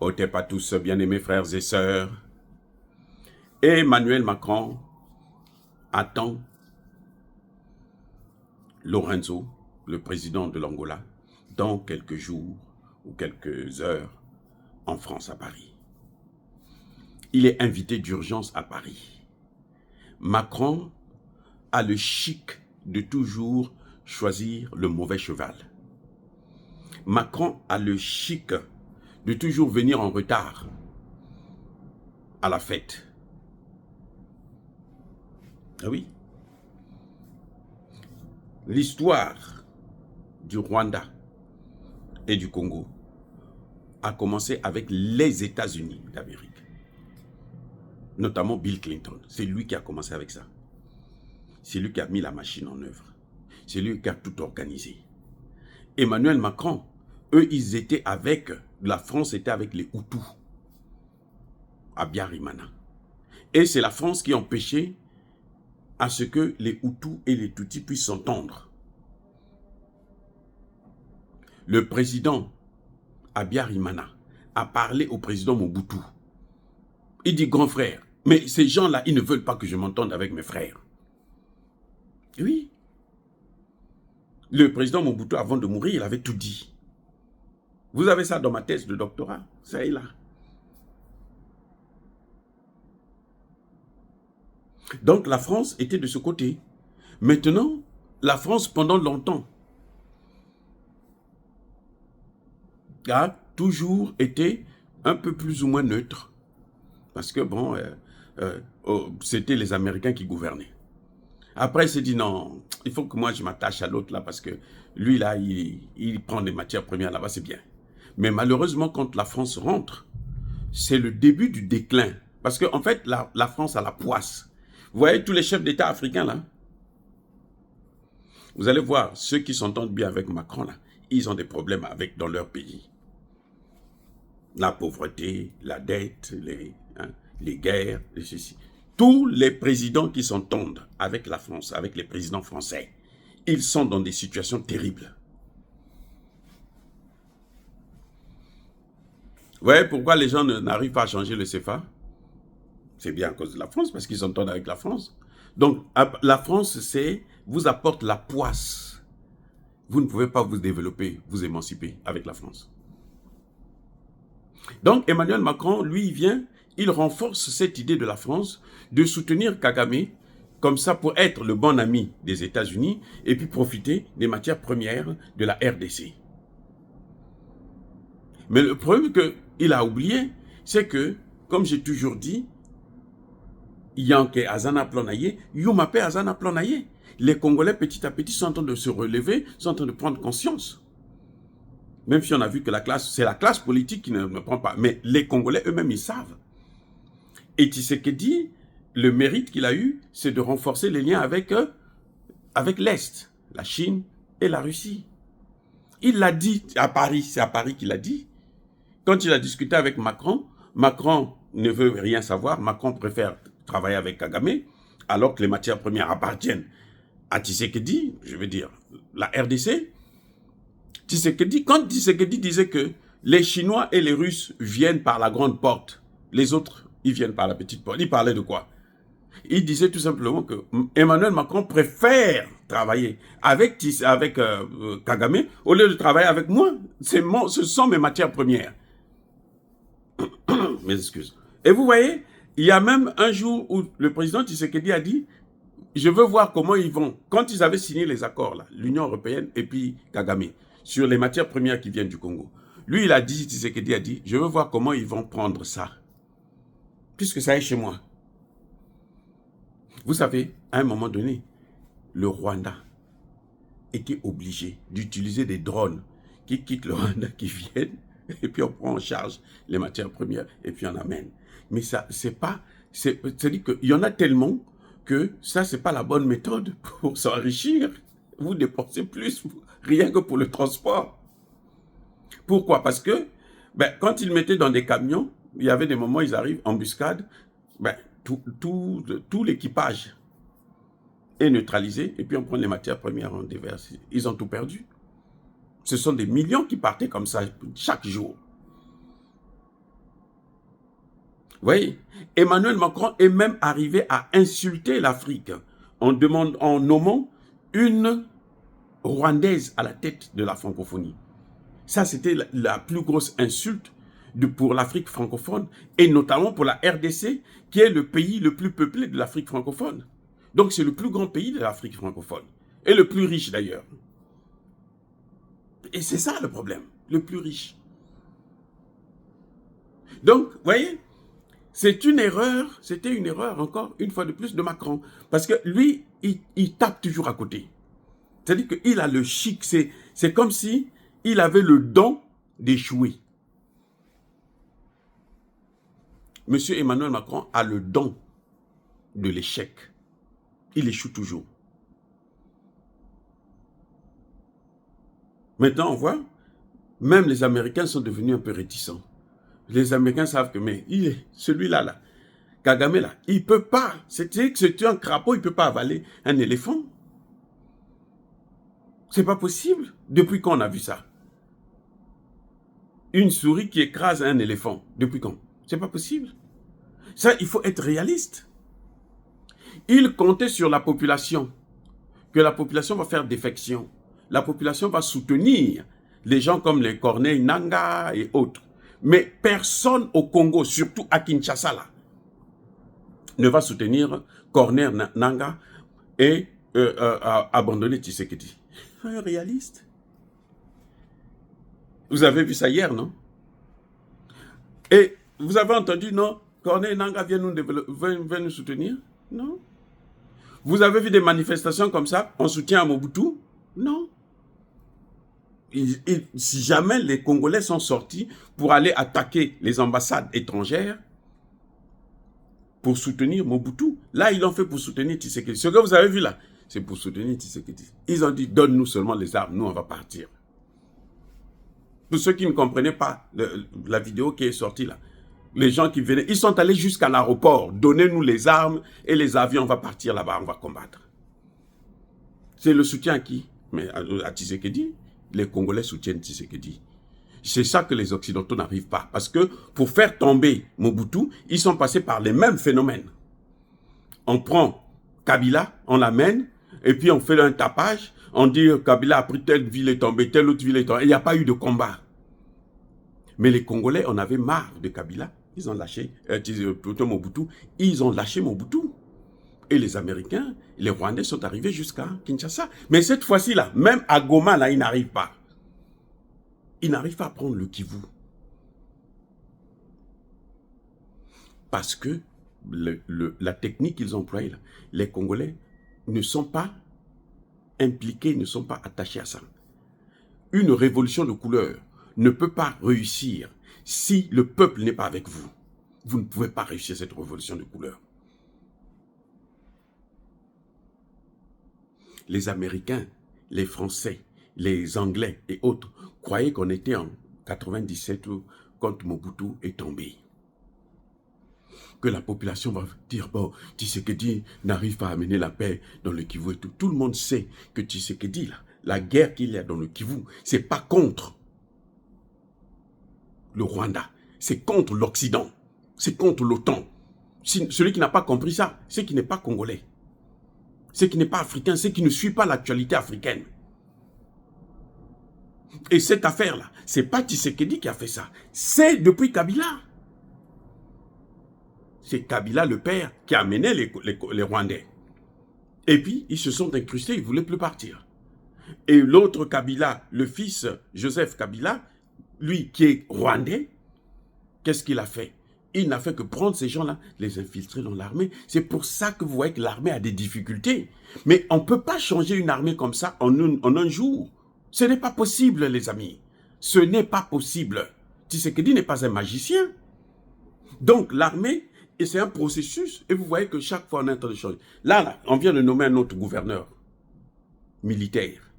Otep à tous, bien-aimés frères et sœurs. Emmanuel Macron attend Lorenzo, le président de l'Angola, dans quelques jours ou quelques heures en France, à Paris. Il est invité d'urgence à Paris. Macron a le chic de toujours choisir le mauvais cheval. Macron a le chic de toujours venir en retard à la fête. Ah oui. L'histoire du Rwanda et du Congo a commencé avec les États-Unis d'Amérique. Notamment Bill Clinton. C'est lui qui a commencé avec ça. C'est lui qui a mis la machine en œuvre. C'est lui qui a tout organisé. Emmanuel Macron, eux, ils étaient avec, la France était avec les Hutus à Biarimana. Et c'est la France qui a empêché à ce que les Hutus et les Tutsis puissent s'entendre. Le président Abiyarimana a parlé au président Mobutu. Il dit, grand frère, mais ces gens-là, ils ne veulent pas que je m'entende avec mes frères. Oui. Le président Mobutu, avant de mourir, il avait tout dit. Vous avez ça dans ma thèse de doctorat, ça est là. Donc la France était de ce côté. Maintenant, la France, pendant longtemps, a toujours été un peu plus ou moins neutre. Parce que, bon, c'était les Américains qui gouvernaient. Après, il s'est dit, non, il faut que moi, je m'attache à l'autre là, parce que lui, là, il prend des matières premières là-bas, c'est bien. Mais malheureusement, quand la France rentre, c'est le début du déclin. Parce qu'en fait, la France a la poisse. Vous voyez tous les chefs d'État africains là? Vous allez voir, ceux qui s'entendent bien avec Macron là, ils ont des problèmes dans leur pays. La pauvreté, la dette, les guerres, ceci. Tous les présidents qui s'entendent avec la France, avec les présidents français, ils sont dans des situations terribles. Vous voyez pourquoi les gens n'arrivent pas à changer le CFA? C'est bien à cause de la France, parce qu'ils s'entendent avec la France. Donc, la France, vous apporte la poisse. Vous ne pouvez pas vous développer, vous émanciper avec la France. Donc, Emmanuel Macron, lui, il vient, il renforce cette idée de la France de soutenir Kagame, comme ça pour être le bon ami des États-Unis et puis profiter des matières premières de la RDC. Mais le problème qu'il a oublié, c'est que, comme j'ai toujours dit, Yanké Azana Planaye, Yumape Azana Planaye. Les Congolais, petit à petit, sont en train de se relever, sont en train de prendre conscience. Même si on a vu que c'est la classe politique qui ne prend pas. Mais les Congolais eux-mêmes, ils savent. Et Tshisekedi, le mérite qu'il a eu, c'est de renforcer les liens avec l'Est, la Chine et la Russie. Il l'a dit à Paris, c'est à Paris qu'il l'a dit. Quand il a discuté avec Macron, Macron ne veut rien savoir, Macron préfère travailler avec Kagame, alors que les matières premières appartiennent à Tshisekedi, je veux dire, la RDC. Tshisekedi, quand Tshisekedi disait que les Chinois et les Russes viennent par la grande porte, les autres, ils viennent par la petite porte, il parlait de quoi? Il disait tout simplement que Emmanuel Macron préfère travailler avec Kagame au lieu de travailler avec moi. Ce sont mes matières premières. Mes excuses. Et vous voyez, il y a même un jour où le président Tshisekedi a dit, je veux voir comment ils vont, quand ils avaient signé les accords, là, l'Union européenne et puis Kagame, sur les matières premières qui viennent du Congo. Lui, il a dit, Tshisekedi a dit, je veux voir comment ils vont prendre ça, puisque ça est chez moi. Vous savez, à un moment donné, le Rwanda était obligé d'utiliser des drones qui quittent le Rwanda, qui viennent, et puis on prend en charge les matières premières, et puis on amène. Mais ça, c'est-à-dire qu'il y en a tellement que ça, c'est pas la bonne méthode pour s'enrichir. Vous dépensez plus, rien que pour le transport. Pourquoi? Parce que, quand ils mettaient dans des camions, il y avait des moments où ils arrivent, embuscade, tout l'équipage est neutralisé, et puis on prend les matières premières, on déverse. Ils ont tout perdu. Ce sont des millions qui partaient comme ça chaque jour. voyez, Emmanuel Macron est même arrivé à insulter l'Afrique en nommant une Rwandaise à la tête de la francophonie. Ça, c'était la plus grosse insulte pour l'Afrique francophone, et notamment pour la RDC, qui est le pays le plus peuplé de l'Afrique francophone. Donc, c'est le plus grand pays de l'Afrique francophone, et le plus riche d'ailleurs. Et c'est ça le problème, le plus riche. Donc, vous voyez, c'était une erreur encore, une fois de plus, de Macron. Parce que lui, il tape toujours à côté. C'est-à-dire qu'il a le chic, c'est comme si il avait le don d'échouer. Monsieur Emmanuel Macron a le don de l'échec. Il échoue toujours. Maintenant, on voit, même les Américains sont devenus un peu réticents. Les Américains savent que, mais celui-là, Kagame, là, il ne peut pas. C'est-à-dire que c'est un crapaud, il ne peut pas avaler un éléphant. C'est pas possible. Depuis quand on a vu ça? Une souris qui écrase un éléphant. Depuis quand? C'est pas possible. Ça, il faut être réaliste. Il comptait sur la population, que la population va faire défection. La population va soutenir les gens comme les Corneille Nangaa et autres. Mais personne au Congo, surtout à Kinshasa, là, ne va soutenir Corneille Nangaa et abandonner Tshisekedi. Soyons réalistes. Vous avez vu ça hier, non? Et vous avez entendu, non? Corneille Nangaa vient nous soutenir? Non. Vous avez vu des manifestations comme ça? On soutient à Mobutu? Non. Si jamais les Congolais sont sortis pour aller attaquer les ambassades étrangères pour soutenir Mobutu, là, ils l'ont fait pour soutenir Tshisekedi. Ce que vous avez vu là, c'est pour soutenir Tshisekedi. Ils ont dit, donne-nous seulement les armes, nous, on va partir. Pour ceux qui ne comprenaient pas la vidéo qui est sortie là, les gens qui venaient, ils sont allés jusqu'à l'aéroport. Donnez-nous les armes et les avions, on va partir là-bas, on va combattre. C'est le soutien à qui? Mais à Tshisekedi. Les Congolais soutiennent Tshisekedi. C'est ça que les Occidentaux n'arrivent pas. Parce que pour faire tomber Mobutu, ils sont passés par les mêmes phénomènes. On prend Kabila, on l'amène, et puis on fait un tapage. On dit Kabila a pris telle ville est tombée, telle autre ville est tombée. Il n'y a pas eu de combat. Mais les Congolais, on avait marre de Kabila. Ils ont lâché, plutôt Mobutu. Ils ont lâché Mobutu. Et les Américains, les Rwandais sont arrivés jusqu'à Kinshasa. Mais cette fois-ci, là, même à Goma, là, ils n'arrivent pas. Ils n'arrivent pas à prendre le Kivu. Parce que la technique qu'ils emploient, là, les Congolais ne sont pas impliqués, ne sont pas attachés à ça. Une révolution de couleur ne peut pas réussir si le peuple n'est pas avec vous. Vous ne pouvez pas réussir cette révolution de couleur. Les Américains, les Français, les Anglais et autres croyaient qu'on était en 97 quand Mobutu est tombé. Que la population va dire, bon, Tshisekedi n'arrive pas à amener la paix dans le Kivu et tout. Tout le monde sait que Tshisekedi, là, la guerre qu'il y a dans le Kivu, c'est pas contre le Rwanda, c'est contre l'Occident, c'est contre l'OTAN. Celui qui n'a pas compris ça, c'est qu'il n'est pas congolais. C'est qui n'est pas africain, c'est qui ne suit pas l'actualité africaine. Et cette affaire-là, c'est pas Tshisekedi qui a fait ça. C'est depuis Kabila. C'est Kabila, le père, qui a amené les Rwandais. Et puis, ils se sont incrustés, ils ne voulaient plus partir. Et l'autre Kabila, le fils Joseph Kabila, lui qui est rwandais, qu'est-ce qu'il a fait? Il n'a fait que prendre ces gens-là, les infiltrer dans l'armée. C'est pour ça que vous voyez que l'armée a des difficultés. Mais on ne peut pas changer une armée comme ça en un jour. Ce n'est pas possible, les amis. Ce n'est pas possible. Tshisekedi n'est pas un magicien. Donc l'armée, c'est un processus. Et vous voyez que chaque fois, on est en train de changer. Là, on vient de nommer un autre gouverneur militaire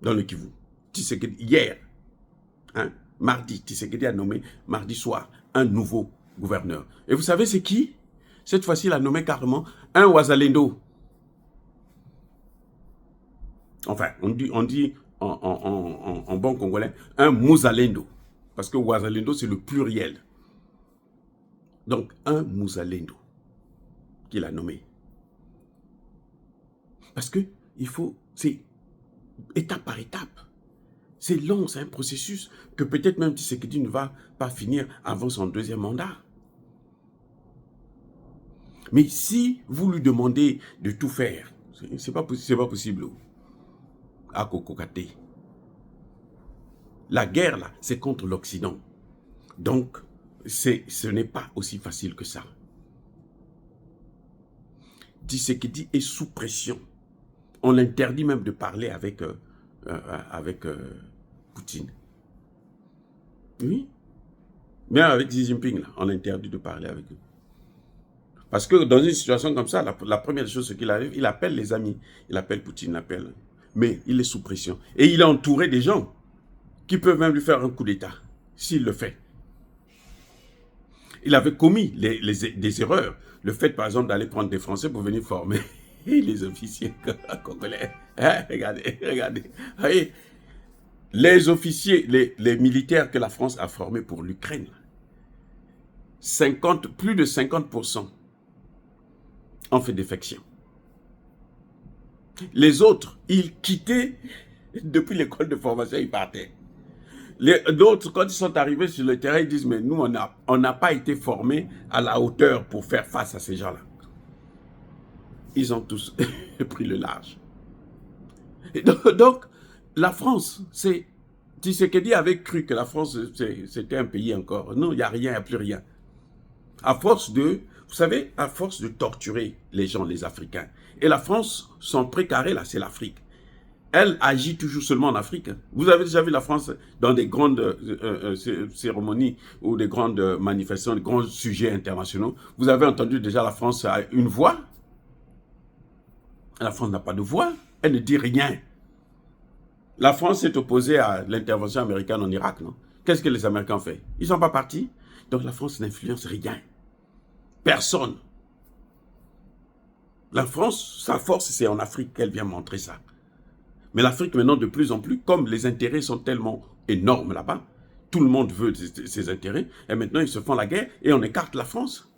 dans le Kivu. Tshisekedi, hier, hein, mardi, Tshisekedi a nommé, mardi soir, un nouveau gouverneur. Et vous savez c'est qui? Cette fois-ci, il a nommé carrément un Wazalendo. Enfin, on dit en bon congolais, un Mouzalendo. Parce que Wazalendo, c'est le pluriel. Donc, un Muzalendo qu'il a nommé. Parce que il faut, c'est étape par étape. C'est long, c'est un processus que peut-être même Tshisekedi ne va pas finir avant son deuxième mandat. Mais si vous lui demandez de tout faire, c'est pas possible. À Kokokate. La guerre, là, c'est contre l'Occident. Donc, ce n'est pas aussi facile que ça. Tshisekedi est sous pression. On l'interdit même de parler avec Poutine. Oui. Même avec Xi Jinping, là, on l'interdit de parler avec eux. Parce que dans une situation comme ça, la première chose qu'il arrive, il appelle les amis. Il appelle Poutine, il appelle. Mais il est sous pression. Et il est entouré des gens qui peuvent même lui faire un coup d'État, s'il le fait. Il avait commis des erreurs. Le fait, par exemple, d'aller prendre des Français pour venir former les officiers congolais. Hein? Regardez. Voyez, les officiers, les militaires que la France a formés pour l'Ukraine, plus de 50% ont fait défection. Les autres, ils quittaient depuis l'école de formation, ils partaient. D'autres, quand ils sont arrivés sur le terrain, ils disent, mais nous, on n'a pas été formés à la hauteur pour faire face à ces gens-là. Ils ont tous pris le large. Et donc, la France, Tshisekedi avait cru que la France, c'était un pays encore. Non, il n'y a rien, il n'y a plus rien. À force de, vous savez, à force de torturer les gens, les Africains. Et la France, son précaré, là, c'est l'Afrique. Elle agit toujours seulement en Afrique. Vous avez déjà vu la France dans des grandes cérémonies ou des grandes manifestations, des grands sujets internationaux. Vous avez entendu déjà la France a une voix. La France n'a pas de voix. Elle ne dit rien. La France est opposée à l'intervention américaine en Irak, non? Qu'est-ce que les Américains ont fait? Ils ne sont pas partis. Donc la France n'influence rien. Personne. La France, sa force, c'est en Afrique qu'elle vient montrer ça. Mais l'Afrique, maintenant, de plus en plus, comme les intérêts sont tellement énormes là-bas, tout le monde veut ses intérêts, et maintenant, ils se font la guerre et on écarte la France.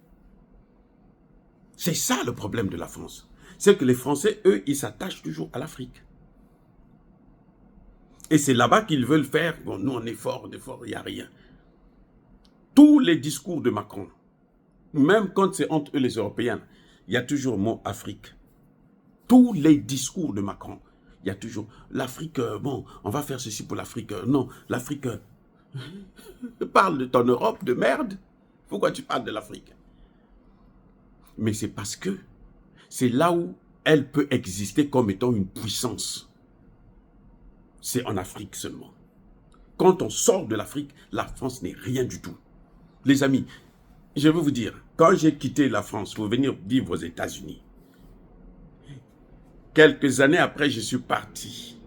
C'est ça le problème de la France. C'est que les Français, eux, ils s'attachent toujours à l'Afrique. Et c'est là-bas qu'ils veulent faire, bon, nous, on est fort, il n'y a rien. Tous les discours de Macron, même quand c'est entre eux les Européens, il y a toujours le mot Afrique. Tous les discours de Macron, il y a toujours l'Afrique, bon, on va faire ceci pour l'Afrique. Non, l'Afrique, parle de ton Europe de merde. Pourquoi tu parles de l'Afrique? Mais c'est parce que c'est là où elle peut exister comme étant une puissance. C'est en Afrique seulement. Quand on sort de l'Afrique, la France n'est rien du tout. Les amis, je vais vous dire, quand j'ai quitté la France pour venir vivre aux États-Unis, quelques années après, je suis parti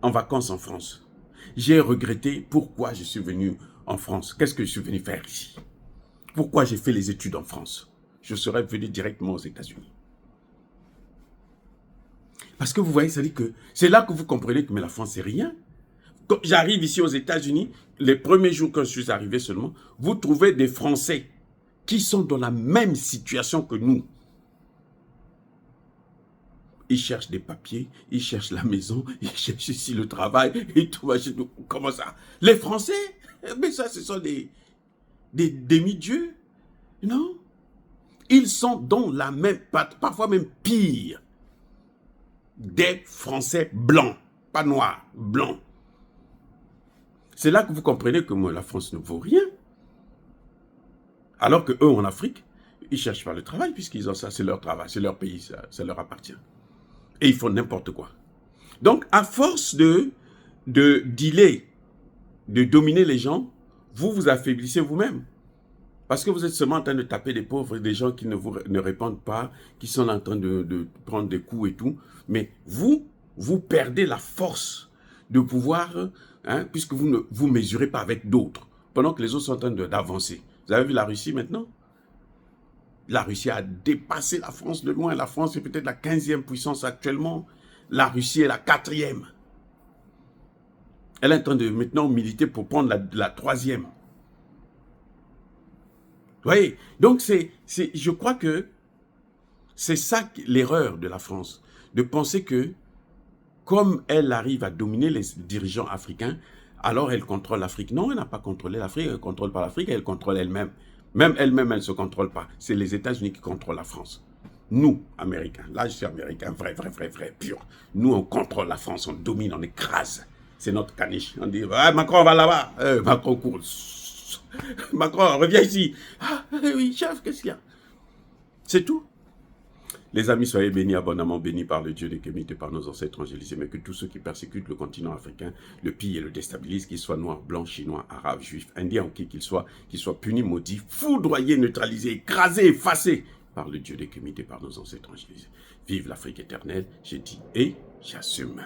en vacances en France. J'ai regretté pourquoi je suis venu en France. Qu'est-ce que je suis venu faire ici? Pourquoi j'ai fait les études en France? Je serais venu directement aux États-Unis. Parce que vous voyez, ça dit que c'est là que vous comprenez que mais la France, c'est rien. Quand j'arrive ici aux États-Unis, les premiers jours quand je suis arrivé seulement, vous trouvez des Français qui sont dans la même situation que nous. Ils cherchent des papiers, ils cherchent la maison, ils cherchent ici le travail, et tout. Comment ça? Les Français? Mais ça, ce sont des demi-dieux, non? Ils sont dans la même, parfois même pire, des Français blancs, pas noirs, blancs. C'est là que vous comprenez que moi, la France ne vaut rien. Alors que eux, en Afrique, ils cherchent pas le travail, puisqu'ils ont ça, c'est leur travail, c'est leur pays, ça leur appartient. Et ils font n'importe quoi. Donc, à force de dealer, de dominer les gens, vous vous affaiblissez vous-même. Parce que vous êtes seulement en train de taper des pauvres, des gens qui ne répondent pas, qui sont en train de prendre des coups et tout. Mais vous perdez la force de pouvoir, hein, puisque vous ne vous mesurez pas avec d'autres, pendant que les autres sont en train d'avancer. Vous avez vu la Russie maintenant? La Russie a dépassé la France de loin. La France est peut-être la 15e puissance actuellement. La Russie est la 4e. Elle est en train de maintenant militer pour prendre la 3e. voyez? Donc, je crois que c'est ça l'erreur de la France, de penser que comme elle arrive à dominer les dirigeants africains, alors elle contrôle l'Afrique. Non, elle n'a pas contrôlé l'Afrique, elle ne contrôle pas l'Afrique, elle contrôle elle-même. Même elle-même, elle ne se contrôle pas. C'est les États-Unis qui contrôlent la France. Nous, Américains, là je suis Américain, vrai, pur. Nous, on contrôle la France, on domine, on écrase. C'est notre caniche. On dit, ah, Macron va là-bas. Macron court. Macron, reviens ici. Ah, oui, chef, qu'est-ce qu'il y a? C'est tout. Les amis, soyez bénis, abondamment bénis par le Dieu des Kémites et par nos ancêtres angélisés, mais que tous ceux qui persécutent le continent africain, le pillent et le déstabilisent, qu'ils soient noirs, blancs, chinois, arabes, juifs, indiens ou qui qu'ils soient punis, maudits, foudroyés, neutralisés, écrasés, effacés par le Dieu des Kémites et par nos ancêtres angélisés. Vive l'Afrique éternelle, j'ai dit et j'assume.